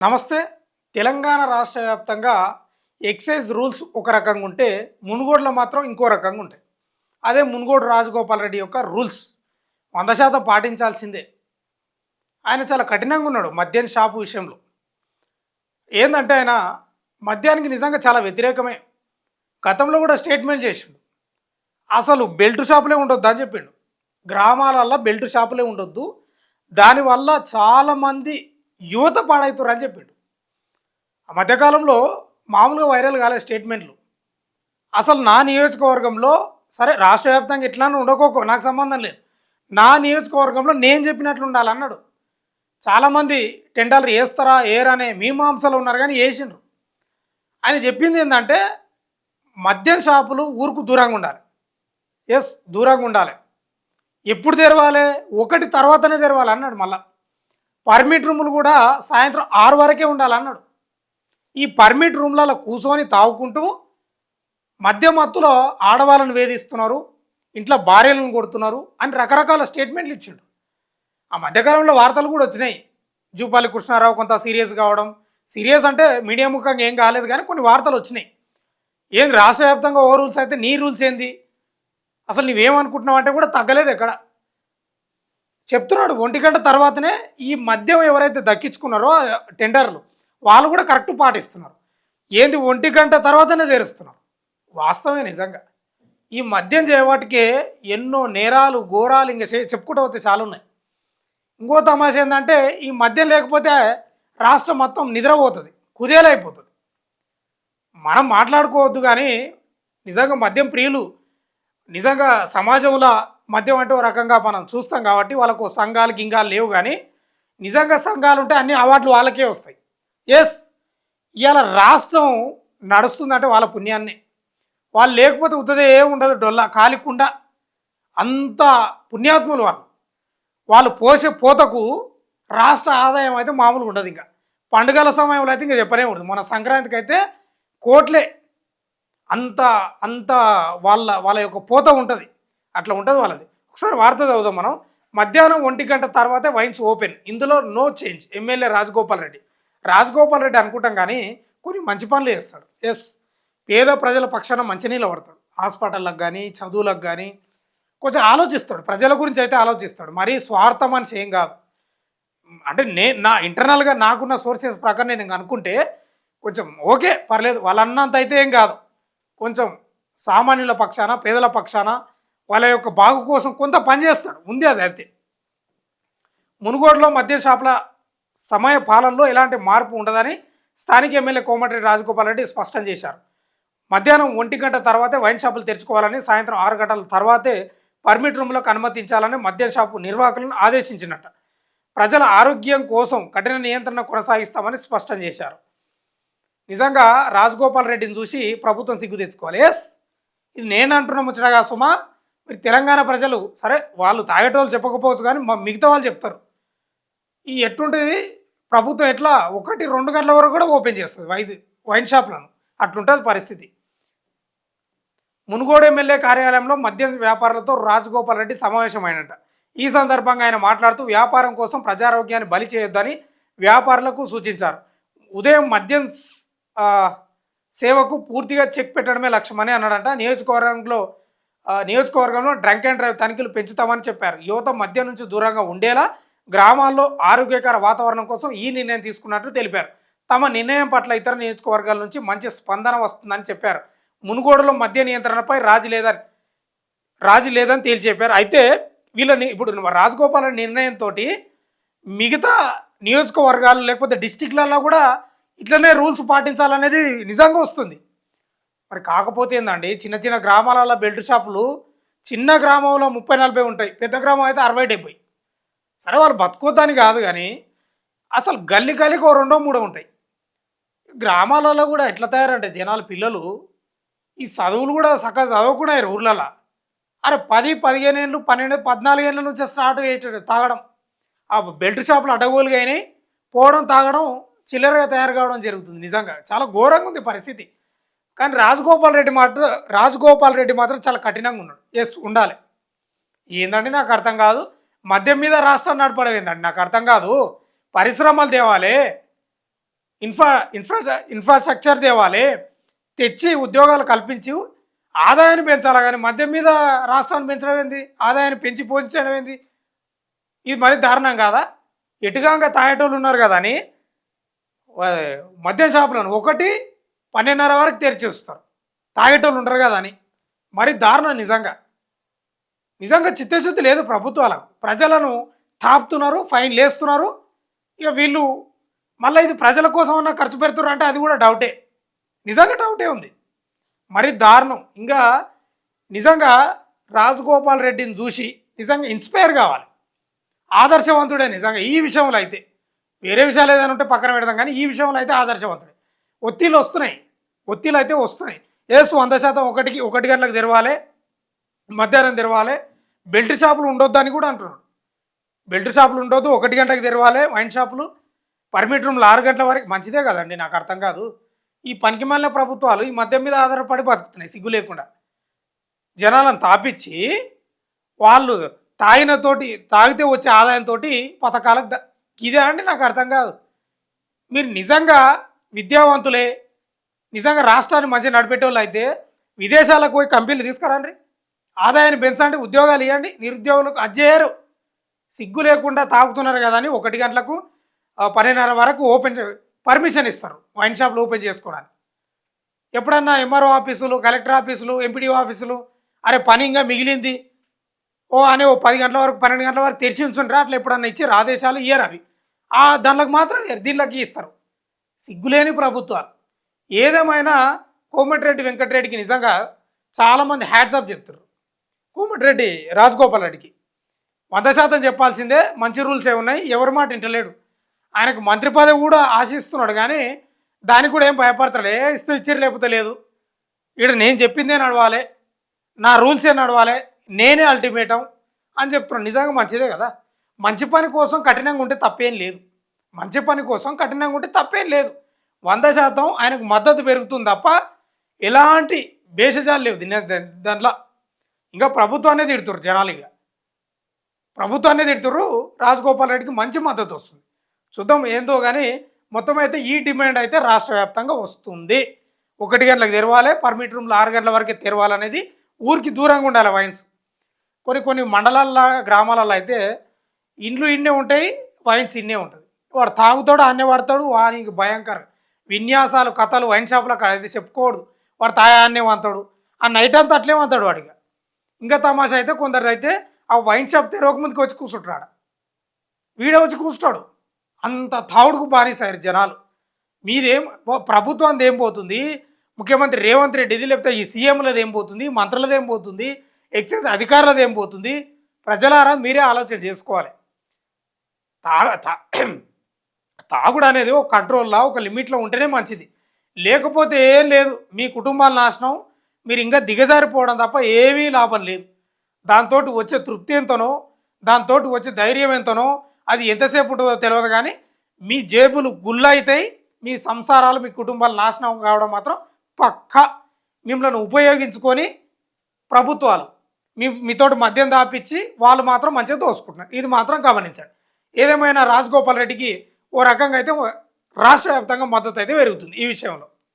నమస్తే. తెలంగాణ రాష్ట్ర వ్యాప్తంగా ఎక్సైజ్ రూల్స్ ఒక రకంగా ఉంటే, మునుగోడులో మాత్రం ఇంకో రకంగా ఉంటాయి. అదే మునుగోడు రాజగోపాల్ రెడ్డి యొక్క రూల్స్ 100% పాటించాల్సిందే. ఆయన చాలా కఠినంగా ఉన్నాడు మద్యం షాపు విషయంలో. ఏందంటే ఆయన మద్యానికి నిజంగా చాలా వ్యతిరేకమే. గతంలో కూడా స్టేట్మెంట్ చేసిండు. అసలు బెల్ట్ షాపులే ఉండొద్దు అని చెప్పిండు. గ్రామాలల్లో బెల్ట్ షాపులే ఉండొద్దు. దానివల్ల చాలామంది యువత పాడవుతారు అని చెప్పిండు. ఆ మధ్యకాలంలో మామూలుగా వైరల్ కాలే స్టేట్మెంట్లు. అసలు నా నియోజకవర్గంలో సరే రాష్ట్ర వ్యాప్తంగా ఎట్లానో ఉండకోకో నాకు సంబంధం లేదు. నా నియోజకవర్గంలో నేను చెప్పినట్లు ఉండాలన్నాడు. చాలామంది టెండర్లు వేస్తారా ఏరా అనే మీమాంసలో ఉన్నారు కానీ వేసిండ్రు. ఆయన చెప్పింది ఏంటంటే మద్యం షాపులు ఊరుకు దూరంగా ఉండాలి. ఎస్, దూరంగా ఉండాలి. ఎప్పుడు తెరవాలి? ఒకటి తర్వాతనే తెరవాలి అన్నాడు. మళ్ళా పర్మిట్ రూములు కూడా సాయంత్రం 6 వరకే ఉండాలన్నాడు. ఈ పర్మిట్ రూమ్లలో కూర్చొని తాగుకుంటూ మధ్య మత్తులో ఆడవాళ్ళను వేధిస్తున్నారు, ఇంట్లో భార్యలను కొడుతున్నారు అని రకరకాల స్టేట్మెంట్లు ఇచ్చిండు. ఆ మధ్యకాలంలో వార్తలు కూడా వచ్చినాయి. జూపాలి కృష్ణారావు కొంత సీరియస్ కావడం, సీరియస్ అంటే మీడియా ముఖంగా ఏం కాలేదు కానీ కొన్ని వార్తలు వచ్చినాయి. ఏంది రాష్ట్ర వ్యాప్తంగా ఓ రూల్స్ అయితే నీ రూల్స్ ఏంది, అసలు నువ్వేమనుకుంటున్నావు అంటే కూడా తగ్గలేదు ఎక్కడ. చెప్తున్నాడు 1 గంట తర్వాతనే ఈ మద్యం ఎవరైతే దక్కించుకున్నారో టెండర్లు వాళ్ళు కూడా కరెక్ట్ పాటిస్తున్నారు. ఏంది 1 గంట తర్వాతనే తెరుస్తున్నారు. వాస్తవమే నిజంగా. ఈ మద్యం చేయవాటికే ఎన్నో నేరాలు ఘోరాలు ఇంకా చెప్పుకుంటూ పోతే చాలా ఉన్నాయి. ఇంకో తమాష ఏంటంటే ఈ మద్యం లేకపోతే రాష్ట్రం మొత్తం నిద్రపోతుంది, కుదేలైపోతుంది. మనం మాట్లాడుకోవద్దు కానీ నిజంగా మద్యం ప్రియులు నిజంగా సమాజంలో మద్యం అంటే ఓ రకంగా మనం చూస్తాం కాబట్టి వాళ్ళకు సంఘాలు గింగాలు లేవు కానీ నిజంగా సంఘాలు ఉంటే అన్ని అవార్డులు వాళ్ళకే వస్తాయి. ఎస్, ఇవాళ రాష్ట్రం నడుస్తుందంటే వాళ్ళ పుణ్యాన్నే. వాళ్ళు లేకపోతే ఉత్తదే ఉండదు, డొల్ల కాలికుండా. అంత పుణ్యాత్ములు వాళ్ళు. వాళ్ళు పోసే పోతకు రాష్ట్ర ఆదాయం అయితే మామూలుగా ఉండదు. ఇంకా పండుగల సమయంలో అయితే ఇంకా చెప్పనే ఉండదు. మన సంక్రాంతికి అయితే కోట్లే. అంత అంత వాళ్ళ వాళ్ళ యొక్క పోత ఉంటుంది, అట్లా ఉంటుంది వాళ్ళది. ఒకసారి వార్త చదువుదాం మనం. మధ్యాహ్నం 1 గంట తర్వాతే వైన్స్ ఓపెన్, ఇందులో no change. MLA Rajagopal Reddy. Rajagopal Reddy అనుకుంటాం కానీ కొన్ని మంచి పనులు చేస్తాడు. ఎస్, పేద ప్రజల పక్షాన మంచినీళ్ళు పడతాడు. హాస్పిటళ్ళకు కానీ చదువులకు కానీ కొంచెం ఆలోచిస్తాడు. ప్రజల గురించి అయితే ఆలోచిస్తాడు. మరీ స్వార్థం అని ఏం కాదు. అంటే నా ఇంటర్నల్గా నాకున్న సోర్సెస్ ప్రకారం నేను అనుకుంటే కొంచెం ఓకే, పర్లేదు, వాళ్ళన్నంత అయితే ఏం కాదు. కొంచెం సామాన్యుల పక్షాన పేదల పక్షాన వాళ్ళ యొక్క బాగు కోసం కొంత పనిచేస్తాడు, ఉంది అది అయితే. మునుగోడులో మద్యం షాపుల సమయ పాలనలో ఎలాంటి మార్పు ఉండదని స్థానిక ఎమ్మెల్యే కోమటిరెడ్డి రాజగోపాల్ రెడ్డి స్పష్టం చేశారు. మధ్యాహ్నం 1 గంట తర్వాతే వైన్ షాపులు తెరుచుకోవాలని, సాయంత్రం 6 గంటల తర్వాతే పర్మిట్ రూమ్లకు అనుమతించాలని మద్యం షాపు నిర్వాహకులను ఆదేశించినట్ట. ప్రజల ఆరోగ్యం కోసం కఠిన నియంత్రణ కొనసాగిస్తామని స్పష్టం చేశారు. నిజంగా రాజగోపాల్ రెడ్డిని చూసి ప్రభుత్వం సిగ్గు తెచ్చుకోవాలి. ఎస్, ఇది నేను అంటున్న ముచ్చటగా సుమా. మీరు తెలంగాణ ప్రజలు సరే వాళ్ళు తాగేటోళ్ళు చెప్పకపోవచ్చు కానీ మిగతా వాళ్ళు చెప్తారు. ఈ ఎట్టుంటుంది ప్రభుత్వం, ఎట్లా 1-2 గంటల వరకు కూడా ఓపెన్ చేస్తుంది వైన్ షాపులను. అట్లుంటుంది పరిస్థితి. మునుగోడు ఎమ్మెల్యే కార్యాలయంలో మద్యం వ్యాపారులతో రాజగోపాల్ రెడ్డి సమావేశమైనట. ఈ సందర్భంగా ఆయన మాట్లాడుతూ వ్యాపారం కోసం ప్రజారోగ్యాన్ని బలి చేయొద్దని వ్యాపారులకు సూచించారు. ఉదయం మద్యం సేవకు పూర్తిగా చెక్ పెట్టడమే లక్ష్యమని అన్నాడంట. నియోజకవర్గంలో డ్రంక్ అండ్ డ్రైవ్ తనిఖీలు పెంచుతామని చెప్పారు. యువత మద్యం నుంచి దూరంగా ఉండేలా గ్రామాల్లో ఆరోగ్యకర వాతావరణం కోసం ఈ నిర్ణయం తీసుకున్నట్లు తెలిపారు. తమ నిర్ణయం పట్ల ఇతర నియోజకవర్గాల నుంచి మంచి స్పందన వస్తుందని చెప్పారు. మునుగోడులో మద్య నియంత్రణపై రాజీ లేదని తేల్చి చెప్పారు. అయితే వీళ్ళని ఇప్పుడు రాజగోపాల్ నిర్ణయంతో మిగతా నియోజకవర్గాలు లేకపోతే డిస్టిక్లలో కూడా ఇట్లనే రూల్స్ పాటించాలనేది నిజంగా వస్తుంది. మరి కాకపోతే ఏందండి, చిన్న చిన్న గ్రామాలలో బెల్ట్ షాపులు చిన్న గ్రామంలో 30-40 ఉంటాయి, పెద్ద గ్రామం అయితే 60-70. సరే వాళ్ళు బతుకోద్దని కాదు కానీ అసలు గల్లీ గల్లీకి 2-3 ఉంటాయి. గ్రామాలలో కూడా ఎట్లా తయారంటే జనాలు, పిల్లలు ఈ చదువులు కూడా చక్కగా చదువుకున్నారు ఊర్లలో. అరే 10-15 ఏళ్ళు 12-14 ఏళ్ళ నుంచే స్టార్ట్ చేసాడు తాగడం. ఆ బెల్ట్ షాపులు అడ్డగోలుగా అయినాయి, పోవడం తాగడం చిల్లరగా తయారు కావడం జరుగుతుంది. నిజంగా చాలా ఘోరంగా ఉంది పరిస్థితి. కానీ రాజగోపాల్ రెడ్డి మాత్రం చాలా కఠినంగా ఉన్నాడు. ఎస్, ఉండాలి. ఏందంటే నాకు అర్థం కాదు, మద్యం మీద రాష్ట్రాన్ని నడపడం ఏందండి నాకు అర్థం కాదు. పరిశ్రమలు తేవాలి, ఇన్ఫ్రా ఇన్ఫ్రా ఇన్ఫ్రాస్ట్రక్చర్ తేవాలి, తెచ్చి ఉద్యోగాలు కల్పించి ఆదాయాన్ని పెంచాలి. కానీ మద్యం మీద రాష్ట్రాన్ని పెంచడం ఏంది, ఆదాయాన్ని పెంచి పోషించడం ఏంది? ఇది మరి దారుణం కాదా? ఎటుగాంగా తాగేటోళ్ళు ఉన్నారు కదా అని మద్యం షాపులను 1-12:30 వరకు తెరిచి వస్తారు, తాగేటోళ్ళు ఉంటారు కదా అని. మరి దారుణం నిజంగా. నిజంగా చిత్తశుద్ధి లేదు ప్రభుత్వాలకు. ప్రజలను తాపుతున్నారు, ఫైన్లు వేస్తున్నారు. ఇక వీళ్ళు మళ్ళీ ఇది ప్రజల కోసం అన్న ఖర్చు పెడుతున్నారు అంటే అది కూడా డౌటే, నిజంగా డౌటే ఉంది. మరి దారుణం. ఇంకా నిజంగా రాజగోపాల్ రెడ్డిని చూసి నిజంగా ఇన్స్పైర్ కావాలి, ఆదర్శవంతుడే నిజంగా ఈ విషయంలో అయితే. వేరే విషయాలు ఏదైనా ఉంటే పక్కన పెడదాం, కానీ ఈ విషయంలో అయితే ఆదర్శవంతుడే. ఒత్తిళ్ళు వస్తున్నాయి, ఒత్తిళ్ళు అయితే వస్తున్నాయి. 100% 1 గంటలకు తెరవాలి, మధ్యాహ్నం తెరవాలి. బెల్ట్ షాపులు ఉండొద్దు అని కూడా అంటున్నాడు. బెల్ట్ షాపులు ఉండొద్దు, 1 గంటలకు తెరవాలి. వైన్ షాపులు, పర్మిట్ రూమ్లు 6 గంటల వరకు. మంచిదే కదండి, నాకు అర్థం కాదు. ఈ పనికిమాలిన ప్రభుత్వాలు ఈ మద్యం మీద ఆధారపడి బతుకుతున్నాయి సిగ్గు లేకుండా. జనాలను తాపించి వాళ్ళు తాగితే వచ్చే ఆదాయంతో పథకాలకు ఇదే అండి, నాకు అర్థం కాదు. మీరు నిజంగా విద్యావంతులే, నిజంగా రాష్ట్రాన్ని మంచిగా నడిపేటోళ్ళు అయితే విదేశాలకు పోయి కంపెనీలు తీసుకురండి, ఆదాయాన్ని పెంచండి, ఉద్యోగాలు ఇవ్వండి. నిరుద్యోగులకు అజ్జేయరు, సిగ్గు లేకుండా తాగుతున్నారు కదా అని 1 గంటలకు 12:30 వరకు పర్మిషన్ ఇస్తారు వైన్ షాప్లు ఓపెన్ చేసుకోవడానికి. ఎప్పుడన్నా ఎంఆర్ఓ ఆఫీసులు, కలెక్టర్ ఆఫీసులు, ఎంపీడీఓ ఆఫీసులు అరే పని ఇంకా మిగిలింది అని 10 గంటల వరకు 12 గంటల వరకు తెరిచి ఉంచుంటారు. అట్లా ఎప్పుడన్నా ఇచ్చారు ఆదేశాలు, ఇయ్యరు అవి. దానిలోకి మాత్రం దీనిలోకి ఇస్తారు. సిగ్గులేని ప్రభుత్వాలు. ఏదేమైనా కోమటిరెడ్డి వెంకటరెడ్డికి నిజంగా చాలామంది హ్యాట్సాప్ చెప్తారు. కోమటిరెడ్డి రాజగోపాల్ రెడ్డికి 100% చెప్పాల్సిందే. మంచి రూల్స్ ఏమున్నాయి, ఎవరి మాట వింటలేడు. ఆయనకు మంత్రి పదవి కూడా ఆశిస్తున్నాడు, కానీ దానికి కూడా ఏం భయపడతాడు. ఇస్తే ఇచ్చారు, లేకపోతే లేదు. ఇక్కడ నేను చెప్పిందే నడవాలి, నా రూల్సే నడవాలి, నేనే అల్టిమేటం అని చెప్తున్నాడు. నిజంగా మంచిదే కదా. మంచి పని కోసం కఠినంగా ఉంటే తప్పేం లేదు, మంచి పని కోసం కఠినంగా ఉంటే తప్పేం లేదు. 100% ఆయనకు మద్దతు పెరుగుతుంది తప్ప ఎలాంటి భేషజాలు లేవు దాంట్లో. ఇంకా ప్రభుత్వాన్ని తిడుతున్నారు జనాలు, ఇక ప్రభుత్వాన్ని తిడుతున్నారు. రాజగోపాల్ రెడ్డికి మంచి మద్దతు వస్తుంది. చూద్దాం ఏందో, కానీ మొత్తం అయితే ఈ డిమాండ్ అయితే రాష్ట్ర వ్యాప్తంగా వస్తుంది. 1 గంటలకు తెరవాలి, పర్మిట్ రూమ్లు 6 గంటల వరకే తెరవాలనేది. ఊరికి దూరంగా ఉండాలి వైన్స్. కొన్ని మండలాల్లో, గ్రామాలలో అయితే ఇండ్లు ఇన్నే ఉంటాయి, వైన్స్ ఇన్నే ఉంటుంది. వాడు తాగుతాడు, అన్నే వాడతాడు. వానికి భయంకర విన్యాసాలు, కథలు వైన్ షాపులకు అయితే చెప్పుకోడు. వాడు అన్నే వంతాడు, ఆ నైట్ అంతా అట్లే వంతాడు వాడిగా. ఇంకా తమాషా అయితే కొందరిది అయితే ఆ వైన్ షాప్ తెరవక ముందుకు వచ్చి కూర్చుంటాడు, వీడే వచ్చి కూర్చుంటాడు. అంత తావుడుకు బానిసారు జనాలు. మీదేం ప్రభుత్వానికి ఏం పోతుంది, ముఖ్యమంత్రి రేవంత్ రెడ్డిది, లేకపోతే ఈ సీఎంలది ఏం పోతుంది, మంత్రులది ఏం పోతుంది, ఎక్సైజ్ అధికారులది ఏం పోతుంది? ప్రజలారా మీరే ఆలోచన చేసుకోవాలి. తాగుడు అనేది ఒక కంట్రోల్లో, ఒక లిమిట్లో ఉంటేనే మంచిది. లేకపోతే ఏం లేదు, మీ కుటుంబాల నాశనం, మీరు ఇంకా దిగజారిపోవడం తప్ప ఏమీ లాభం లేదు. దాంతో వచ్చే తృప్తి ఎంతనో, దాంతో వచ్చే ధైర్యం ఎంతనో అది ఎంతసేపు ఉంటుందో తెలియదు, కానీ మీ జేబులు గుల్లవుతాయి, మీ సంసారాలు, మీ కుటుంబాలు నాశనం కావడం మాత్రం పక్కా. మిమ్మల్ని ఉపయోగించుకొని ప్రభుత్వాలు మీతోటి మద్యం దాపించి వాళ్ళు మాత్రం మంచిగా దోసుకుంటున్నారు. ఇది మాత్రం గమనించండి. ఏదేమైనా రాజగోపాల్ రెడ్డికి ఓ రకంగా అయితే రాష్ట్ర వ్యాప్తంగా మద్దతు అయితే పెరుగుతుంది ఈ విషయంలో.